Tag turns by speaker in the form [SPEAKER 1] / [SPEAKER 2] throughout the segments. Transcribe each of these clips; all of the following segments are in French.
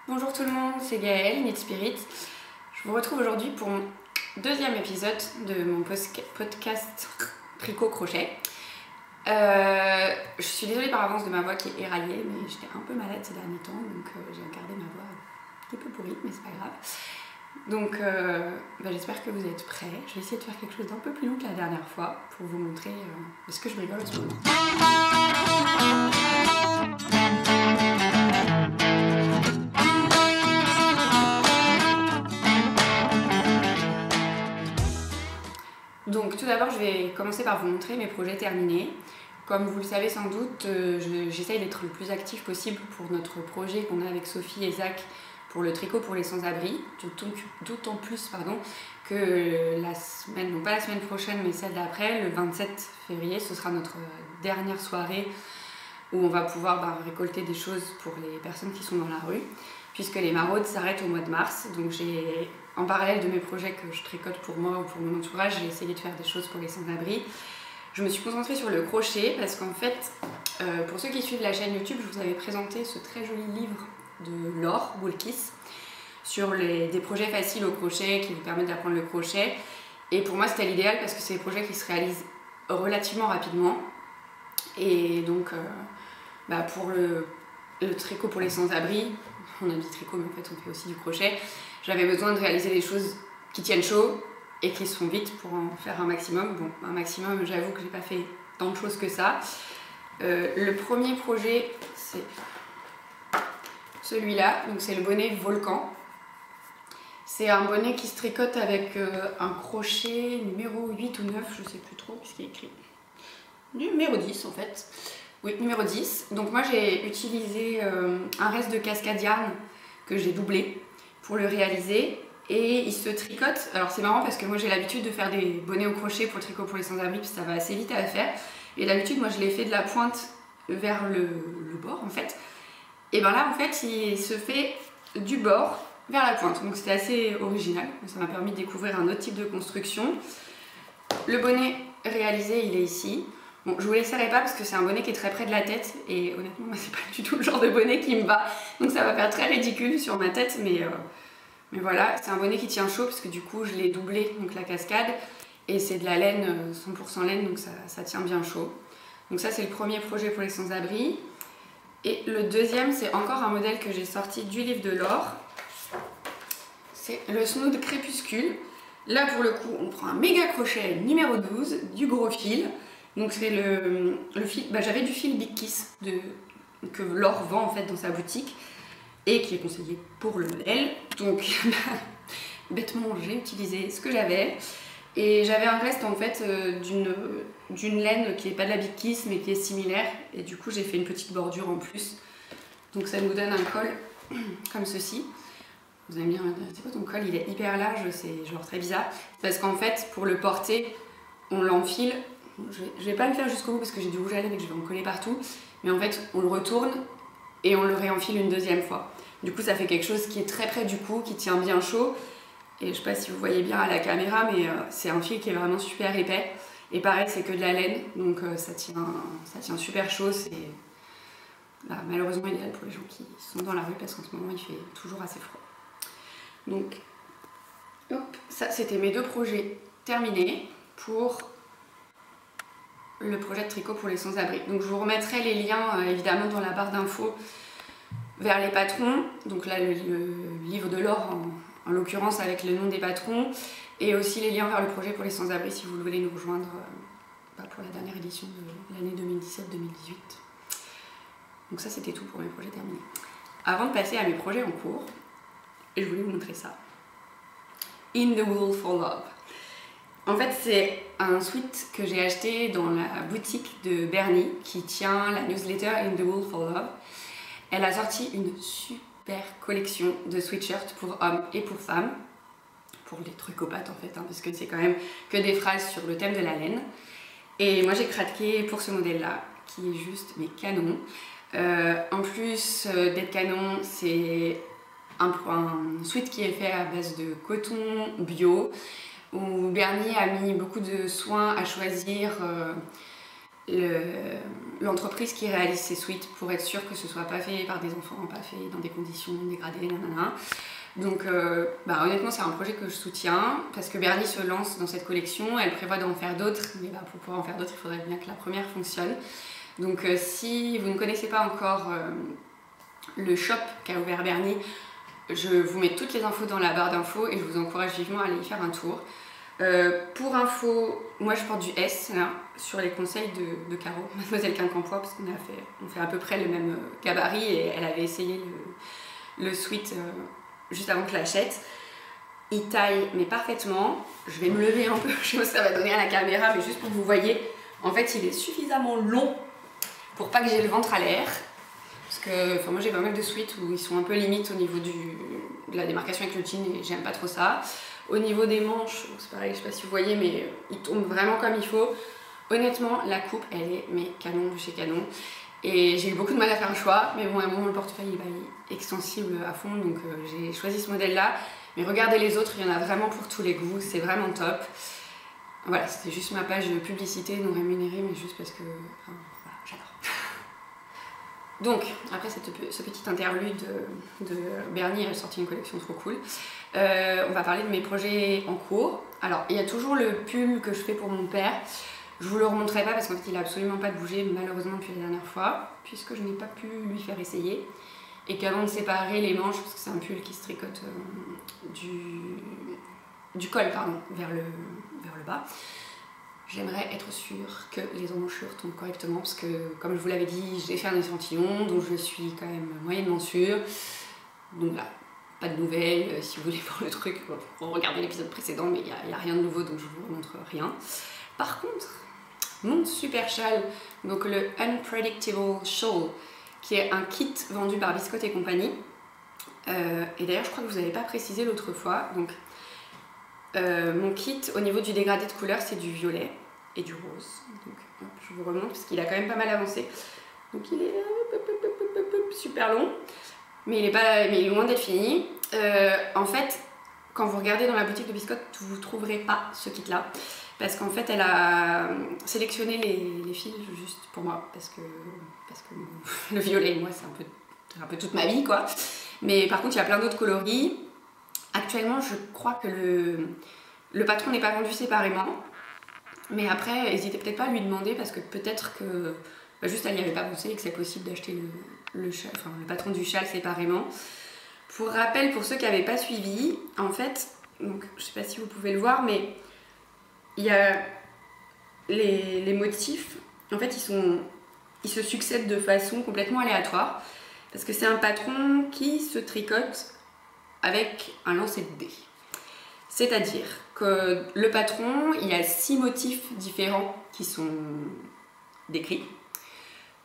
[SPEAKER 1] Bonjour tout le monde, c'est Gaëlle, Knit Spirit. Je vous retrouve aujourd'hui pour mon deuxième épisode de mon podcast tricot-crochet. Je suis désolée par avance de ma voix qui est éraillée, mais j'étais un peu malade ces derniers temps, donc j'ai gardé ma voix un petit peu pourrie, mais c'est pas grave. Donc j'espère que vous êtes prêts. Je vais essayer de faire quelque chose d'un peu plus long que la dernière fois pour vous montrer ce que je rigole en ce moment. Donc tout d'abord je vais commencer par vous montrer mes projets terminés. Comme vous le savez sans doute, j'essaye d'être le plus actif possible pour notre projet qu'on a avec Sophie et Zach pour le tricot pour les sans-abri, d'autant plus que la semaine, non pas la semaine prochaine mais celle d'après, le 27 février, ce sera notre dernière soirée où on va pouvoir récolter des choses pour les personnes qui sont dans la rue, puisque les maraudes s'arrêtent au mois de mars. Donc en parallèle de mes projets que je tricote pour moi ou pour mon entourage, j'ai essayé de faire des choses pour les sans-abri. Je me suis concentrée sur le crochet parce qu'en fait, pour ceux qui suivent la chaîne YouTube, je vous avais présenté ce très joli livre de Laure Woolkiss sur des projets faciles au crochet qui vous permettent d'apprendre le crochet. Et pour moi, c'était l'idéal parce que c'est des projets qui se réalisent relativement rapidement. Et donc, pour le tricot pour les sans-abri, on a dit tricot, mais en fait, on fait aussi du crochet. J'avais besoin de réaliser des choses qui tiennent chaud et qui se font vite pour en faire un maximum. Bon, un maximum, j'avoue que j'ai pas fait tant de choses que ça. Le premier projet, c'est celui-là, donc c'est le bonnet Volcan. C'est un bonnet qui se tricote avec un crochet numéro 8 ou 9, je sais plus trop, puisqu'il est écrit numéro 10 en fait. Oui, numéro 10. Donc moi j'ai utilisé un reste de cascade yarn que j'ai doublé pour le réaliser. Et il se tricote, alors c'est marrant parce que moi j'ai l'habitude de faire des bonnets au crochet pour le tricot pour les sans-abri, puis ça va assez vite à faire. Et d'habitude moi je l'ai fait de la pointe vers le bord en fait. Et ben là en fait il se fait du bord vers la pointe, donc c'était assez original. Ça m'a permis de découvrir un autre type de construction. Le bonnet réalisé il est ici. Bon, je vous laisserai pas parce que c'est un bonnet qui est très près de la tête et honnêtement c'est pas du tout le genre de bonnet qui me va, donc ça va faire très ridicule sur ma tête, mais voilà, c'est un bonnet qui tient chaud parce que du coup je l'ai doublé, donc la cascade, et c'est de la laine, 100% laine, donc ça tient bien chaud. Donc ça c'est le premier projet pour les sans-abri. Et le deuxième c'est encore un modèle que j'ai sorti du livre de Laure. C'est le Snood Crépuscule. Là pour le coup on prend un méga crochet numéro 12, du gros fil. Donc c'est le fil, j'avais du fil Big Kiss que Laure vend en fait dans sa boutique et qui est conseillé pour le modèle. Donc bêtement j'ai utilisé ce que j'avais et j'avais un reste en fait d'une laine qui n'est pas de la Big Kiss mais qui est similaire, et du coup j'ai fait une petite bordure en plus. Donc ça nous donne un col comme ceci. Vous allez me dire, c'est quoi ton col, il est hyper large, c'est genre très bizarre. Parce qu'en fait pour le porter on l'enfile. Je vais pas le faire jusqu'au bout parce que j'ai du rouge à lèvres et que je vais en coller partout, mais en fait on le retourne et on le réenfile une deuxième fois. Du coup ça fait quelque chose qui est très près du cou, qui tient bien chaud, et je sais pas si vous voyez bien à la caméra, mais c'est un fil qui est vraiment super épais, et pareil c'est que de la laine, donc ça tient super chaud. C'est malheureusement idéal pour les gens qui sont dans la rue parce qu'en ce moment il fait toujours assez froid. Donc hop, ça c'était mes deux projets terminés pour le projet de tricot pour les sans-abri. Donc je vous remettrai les liens évidemment dans la barre d'infos vers les patrons. Donc là le livre de Laure en l'occurrence avec le nom des patrons, et aussi les liens vers le projet pour les sans-abri si vous voulez nous rejoindre pour la dernière édition de l'année 2017-2018. Donc ça c'était tout pour mes projets terminés. Avant de passer à mes projets en cours, et je voulais vous montrer ça. In the Wool for Love. En fait, c'est un sweat que j'ai acheté dans la boutique de Bernie qui tient la newsletter In the Wool for Love. Elle a sorti une super collection de sweatshirts pour hommes et pour femmes, pour les tricopathes en fait, parce que c'est quand même que des phrases sur le thème de la laine. Et moi j'ai craqué pour ce modèle-là, qui est juste mais canon. En plus d'être canon, c'est un sweat qui est fait à base de coton bio, où Bernie a mis beaucoup de soin à choisir l'entreprise qui réalise ces suites pour être sûr que ce soit pas fait par des enfants, pas fait dans des conditions dégradées, nanana. Donc honnêtement c'est un projet que je soutiens parce que Bernie se lance dans cette collection, elle prévoit d'en faire d'autres, mais pour pouvoir en faire d'autres il faudrait bien que la première fonctionne. Donc si vous ne connaissez pas encore le shop qu'a ouvert Bernie, je vous mets toutes les infos dans la barre d'infos et je vous encourage vivement à aller y faire un tour. Pour info, moi je porte du S là, sur les conseils de Caro, Mademoiselle Quincampoix, parce qu'on fait à peu près le même gabarit et elle avait essayé le sweat juste avant que je l'achète. Il taille mais parfaitement. Je vais me lever un peu, je sais pas ce que ça va donner à la caméra, mais juste pour que vous voyez, en fait il est suffisamment long pour pas que j'ai le ventre à l'air. Parce que moi j'ai pas mal de sweats où ils sont un peu limites au niveau de la démarcation avec le jean et j'aime pas trop ça. Au niveau des manches, c'est pareil, je sais pas si vous voyez, mais ils tombent vraiment comme il faut. Honnêtement, la coupe, elle est mais canon de chez canon. Et j'ai eu beaucoup de mal à faire un choix, mais bon, à un moment, le portefeuille est extensible à fond, donc j'ai choisi ce modèle-là. Mais regardez les autres, il y en a vraiment pour tous les goûts, c'est vraiment top. Voilà, c'était juste ma page de publicité non rémunérée, mais juste parce que voilà, j'adore. Donc, après ce petit interlude de Bernie, elle a sorti une collection trop cool. On va parler de mes projets en cours. Alors, il y a toujours le pull que je fais pour mon père. Je vous le remontrerai pas parce qu'en fait, il a absolument pas bougé, malheureusement, depuis la dernière fois, puisque je n'ai pas pu lui faire essayer. Et qu'avant de séparer les manches, parce que c'est un pull qui se tricote du col vers le bas, j'aimerais être sûre que les emmanchures tombent correctement parce que, comme je vous l'avais dit, j'ai fait un échantillon dont je suis quand même moyennement sûre. Donc là, pas de nouvelles. Si vous voulez voir le truc, regardez l'épisode précédent, mais il n'y a rien de nouveau donc je vous montre rien. Par contre, mon super châle, donc le Unpredictable Shawl, qui est un kit vendu par Biscotte et compagnie. Et d'ailleurs, je crois que vous n'avez pas précisé l'autre fois. Donc, mon kit, au niveau du dégradé de couleur, c'est du violet et du rose. Donc, hop, je vous remonte parce qu'il a quand même pas mal avancé. Donc, il est super long, mais il est loin d'être fini. En fait, quand vous regardez dans la boutique de Biscotte, vous ne trouverez pas ce kit-là. Parce qu'en fait, elle a sélectionné les fils juste pour moi. Parce que le violet, moi, c'est un peu toute ma vie, quoi. Mais par contre, il y a plein d'autres coloris. Actuellement, je crois que le patron n'est pas vendu séparément. Mais après, n'hésitez peut-être pas à lui demander parce que peut-être que juste elle n'y avait pas pensé et que c'est possible d'acheter le patron du châle séparément. Pour rappel, pour ceux qui n'avaient pas suivi, en fait, donc, je ne sais pas si vous pouvez le voir, mais il y a les motifs, en fait, ils se succèdent de façon complètement aléatoire parce que c'est un patron qui se tricote avec un lancer de dés. C'est-à-dire que le patron, il y a 6 motifs différents qui sont décrits.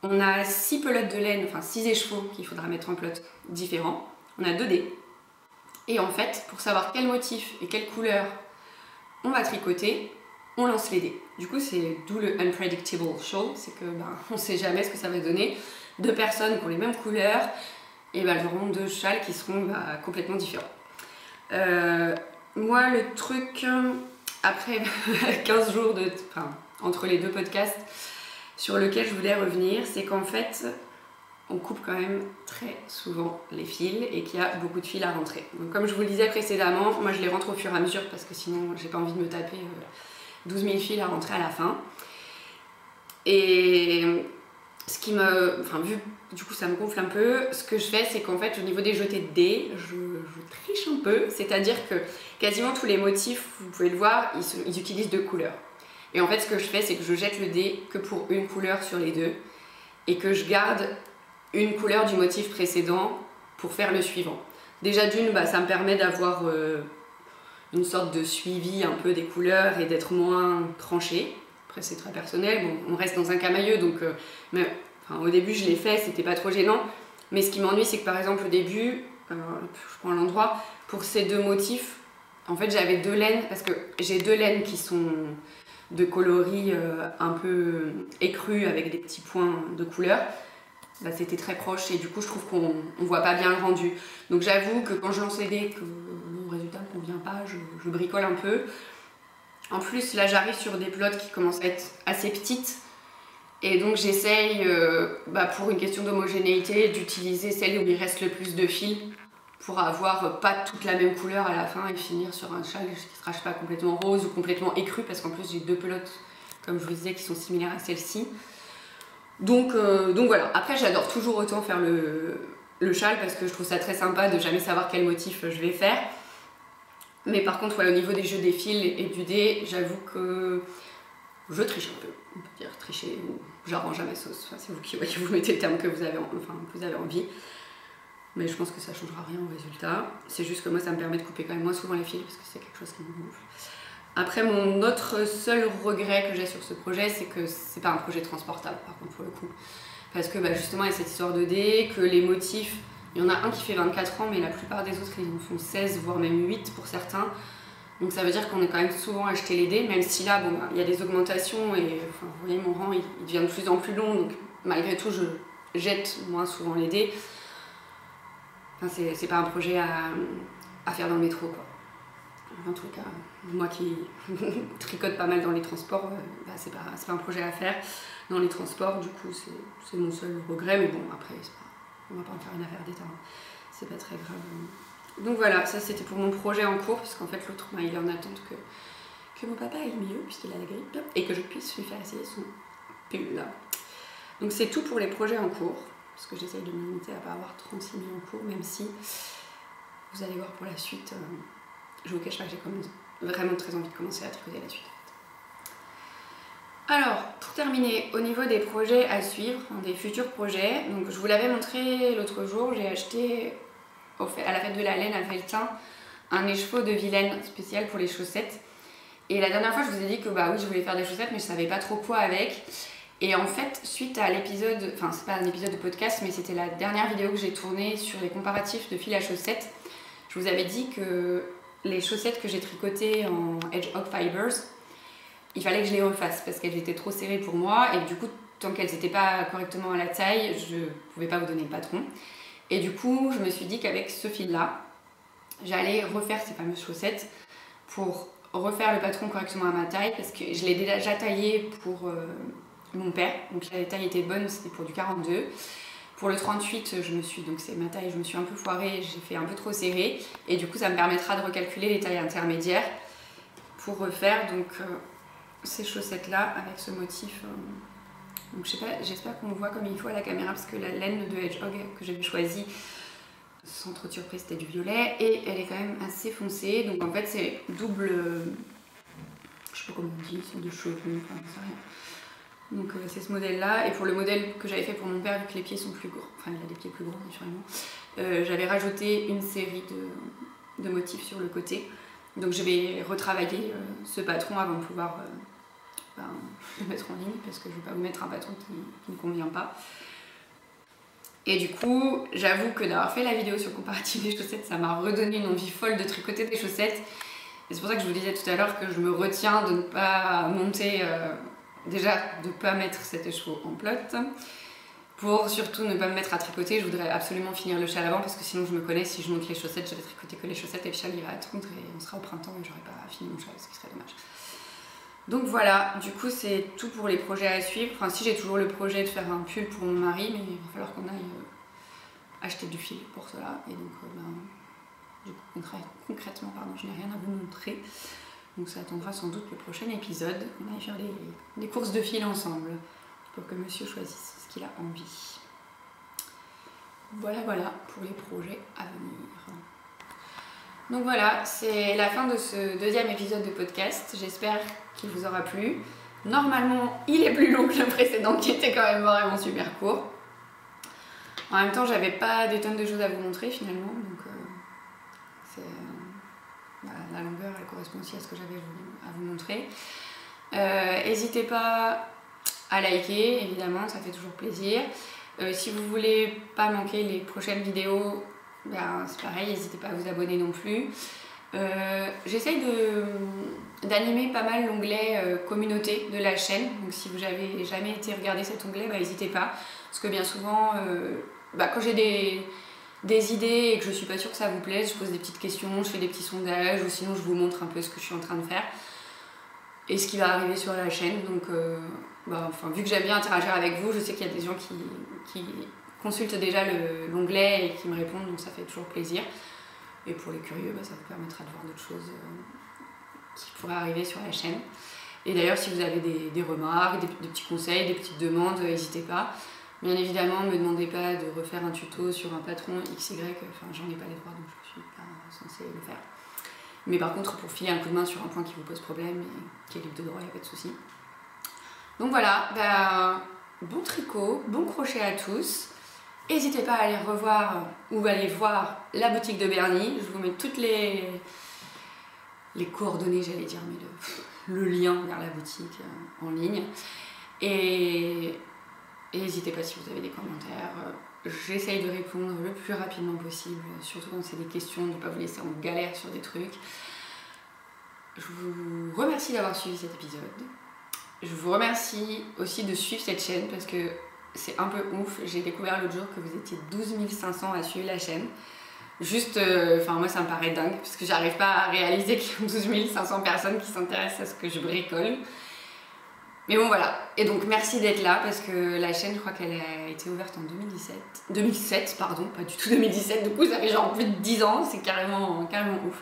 [SPEAKER 1] On a 6 pelotes de laine, enfin 6 écheveaux qu'il faudra mettre en pelote différents. On a 2 dés. Et en fait, pour savoir quel motif et quelle couleur on va tricoter, on lance les dés. Du coup, c'est d'où le Unpredictable Shawl, c'est que on ne sait jamais ce que ça va donner. 2 personnes qui ont les mêmes couleurs, et elles auront 2 châles qui seront complètement différents. Moi, le truc, après 15 jours entre les 2 podcasts, sur lequel je voulais revenir, c'est qu'en fait, on coupe quand même très souvent les fils et qu'il y a beaucoup de fils à rentrer. Donc, comme je vous le disais précédemment, moi je les rentre au fur et à mesure parce que sinon j'ai pas envie de me taper 12 000 fils à rentrer à la fin. Et ce qui me... du coup ça me gonfle un peu. Ce que je fais, c'est qu'en fait au niveau des jetés de dés, je triche un peu. C'est-à-dire que quasiment tous les motifs, vous pouvez le voir, ils utilisent 2 couleurs. Et en fait ce que je fais, c'est que je jette le dé que pour une couleur sur les 2 et que je garde une couleur du motif précédent pour faire le suivant. Déjà d'une, ça me permet d'avoir une sorte de suivi un peu des couleurs et d'être moins tranché. Après c'est très personnel, bon, on reste dans un camailleux donc au début je l'ai fait, c'était pas trop gênant, mais ce qui m'ennuie c'est que par exemple au début, je prends l'endroit, pour ces 2 motifs, en fait j'avais 2 laines, parce que j'ai 2 laines qui sont de coloris un peu écrus avec des petits points de couleur. C'était très proche et du coup je trouve qu'on voit pas bien le rendu. Donc j'avoue que quand je lance les dés, que le résultat ne convient pas, je bricole un peu. En plus là j'arrive sur des pelotes qui commencent à être assez petites Et donc j'essaye, pour une question d'homogénéité, d'utiliser celle où il reste le plus de fils pour avoir pas toute la même couleur à la fin et finir sur un châle qui sera, je sais pas, complètement rose ou complètement écru, parce qu'en plus j'ai 2 pelotes, comme je vous disais, qui sont similaires à celle-ci. Donc voilà. Après, j'adore toujours autant faire le châle parce que je trouve ça très sympa de jamais savoir quel motif je vais faire. Mais par contre, au niveau des jeux des fils et du dé, j'avoue que je triche un peu. On peut dire tricher ou j'arrange à ma sauce. Enfin, c'est vous qui voyez, vous mettez le terme que vous avez envie. Mais je pense que ça changera rien au résultat. C'est juste que moi, ça me permet de couper quand même moins souvent les fils parce que c'est quelque chose qui me gonfle. Après, mon autre seul regret que j'ai sur ce projet, c'est que c'est pas un projet transportable, par contre, pour le coup. Parce que justement, il y a cette histoire de dés, que les motifs, il y en a un qui fait 24 ans, mais la plupart des autres, ils en font 16, voire même 8 pour certains. Donc ça veut dire qu'on est quand même souvent acheté les dés, même si là, il y a des augmentations, et enfin, vous voyez, mon rang, il devient de plus en plus long, donc malgré tout, je jette moins souvent les dés. Enfin, c'est pas un projet à faire dans le métro, quoi. En tout cas, moi qui tricote pas mal dans les transports, c'est pas un projet à faire dans les transports, du coup c'est mon seul regret, mais bon, après on va pas en faire une affaire d'état, c'est pas très grave. Donc voilà, ça c'était pour mon projet en cours, puisqu'en fait l'autre, il est en attente que mon papa aille mieux, puisqu'il a la grippe, et que je puisse lui faire essayer son pull. Donc c'est tout pour les projets en cours, parce que j'essaye de me limiter à pas avoir 36 000 en cours, même si vous allez voir pour la suite. Je vous cache pas que j'ai vraiment très envie de commencer à tricoter la suite. Alors, pour terminer, au niveau des projets à suivre, des futurs projets, donc je vous l'avais montré l'autre jour, j'ai acheté à la fête de la laine à Felletin un écheveau de vilaine spécial pour les chaussettes. Et la dernière fois, je vous ai dit que oui, je voulais faire des chaussettes, mais je savais pas trop quoi avec. Et en fait, suite à l'épisode, enfin c'est pas un épisode de podcast, mais c'était la dernière vidéo que j'ai tournée sur les comparatifs de fil à chaussettes, je vous avais dit que les chaussettes que j'ai tricotées en Hedgehog Fibers, il fallait que je les refasse parce qu'elles étaient trop serrées pour moi et du coup, tant qu'elles n'étaient pas correctement à la taille, je ne pouvais pas vous donner le patron. Et du coup, je me suis dit qu'avec ce fil-là, j'allais refaire ces fameuses chaussettes pour refaire le patron correctement à ma taille parce que je l'ai déjà taillé pour mon père, donc la taille était bonne, c'était pour du 42. Pour le 38, donc c'est ma taille, je me suis un peu foirée, j'ai fait un peu trop serré. Et du coup, ça me permettra de recalculer les tailles intermédiaires pour refaire ces chaussettes-là avec ce motif. Donc je sais pas, j'espère qu'on voit comme il faut à la caméra parce que la laine de Hedgehog que j'avais choisie, sans trop de surprise, c'était du violet. Et elle est quand même assez foncée. Donc en fait, c'est double... je sais pas comment on dit, c'est de cheveux, enfin, ça rien. Donc c'est ce modèle là, et pour le modèle que j'avais fait pour mon père, vu que les pieds sont plus gros, enfin il a des pieds plus gros naturellement, j'avais rajouté une série de motifs sur le côté. Donc je vais retravailler ce patron avant de pouvoir le mettre en ligne, parce que je ne vais pas vous mettre un patron qui ne convient pas. Et du coup, j'avoue que d'avoir fait la vidéo sur le comparatif des chaussettes, ça m'a redonné une envie folle de tricoter des chaussettes. Et c'est pour ça que je vous disais tout à l'heure que je me retiens de ne pas monter... déjà, de ne pas mettre cet écheveau en plot, pour surtout ne pas me mettre à tricoter. Je voudrais absolument finir le châle avant parce que sinon je me connais, si je monte les chaussettes, je vais tricoter que les chaussettes et le châle il va attendre et on sera au printemps et j'aurai pas fini mon châle, ce qui serait dommage. Donc voilà, du coup c'est tout pour les projets à suivre. Enfin si, j'ai toujours le projet de faire un pull pour mon mari, mais il va falloir qu'on aille acheter du fil pour cela. Et donc du coup, concrètement, je n'ai rien à vous montrer. Donc ça attendra sans doute le prochain épisode. On va faire des courses de fil ensemble pour que monsieur choisisse ce qu'il a envie. Voilà pour les projets à venir. Donc voilà, c'est la fin de ce deuxième épisode de podcast. J'espère qu'il vous aura plu. Normalement, il est plus long que le précédent qui était quand même vraiment super court. En même temps, j'avais pas des tonnes de choses à vous montrer finalement. Donc la longueur elle correspond aussi à ce que j'avais à vous montrer. N'hésitez pas à liker, évidemment, ça fait toujours plaisir. Si vous voulez pas manquer les prochaines vidéos, c'est pareil, n'hésitez pas à vous abonner non plus. J'essaye d'animer pas mal l'onglet communauté de la chaîne, donc si vous n'avez jamais été regarder cet onglet, n'hésitez pas, parce que bien souvent, quand j'ai des idées et que je suis pas sûre que ça vous plaise, je pose des petites questions, je fais des petits sondages, ou sinon je vous montre un peu ce que je suis en train de faire et ce qui va arriver sur la chaîne. Donc vu que j'aime bien interagir avec vous, je sais qu'il y a des gens qui consultent déjà l'onglet et qui me répondent, donc ça fait toujours plaisir. Et pour les curieux, ça vous permettra de voir d'autres choses qui pourraient arriver sur la chaîne. Et d'ailleurs, si vous avez des remarques, des petits conseils, des petites demandes, n'hésitez pas. Bien évidemment, ne me demandez pas de refaire un tuto sur un patron XY, j'en ai pas les droits, donc je suis pas censée le faire. Mais par contre, pour filer un coup de main sur un point qui vous pose problème et qui est libre de droit, il n'y a pas de souci. Donc voilà, bon tricot, bon crochet à tous. N'hésitez pas à aller revoir ou aller voir la boutique de Bernie. Je vous mets toutes les coordonnées, j'allais dire, mais le lien vers la boutique en ligne. Et n'hésitez pas si vous avez des commentaires. J'essaye de répondre le plus rapidement possible, surtout quand c'est des questions, de ne pas vous laisser en galère sur des trucs. Je vous remercie d'avoir suivi cet épisode. Je vous remercie aussi de suivre cette chaîne parce que c'est un peu ouf. J'ai découvert l'autre jour que vous étiez 12 500 à suivre la chaîne. Juste, moi ça me paraît dingue parce que j'arrive pas à réaliser qu'il y a 12 500 personnes qui s'intéressent à ce que je bricole. Mais bon voilà, et donc merci d'être là parce que la chaîne, je crois qu'elle a été ouverte en 2007, pardon, pas du tout 2017, du coup ça fait genre plus de 10 ans, c'est carrément ouf.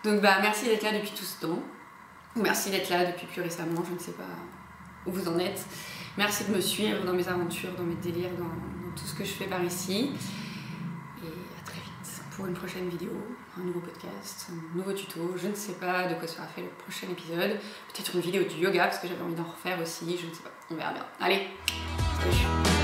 [SPEAKER 1] Donc merci d'être là depuis tout ce temps, ou merci d'être là depuis plus récemment, je ne sais pas où vous en êtes. Merci de me suivre dans mes aventures, dans mes délires, dans tout ce que je fais par ici. Et à très vite pour une prochaine vidéo, un nouveau podcast, un nouveau tuto. Je ne sais pas de quoi sera fait le prochain épisode. Peut-être une vidéo du yoga parce que j'avais envie d'en refaire aussi, je ne sais pas. On verra bien. Allez, salut.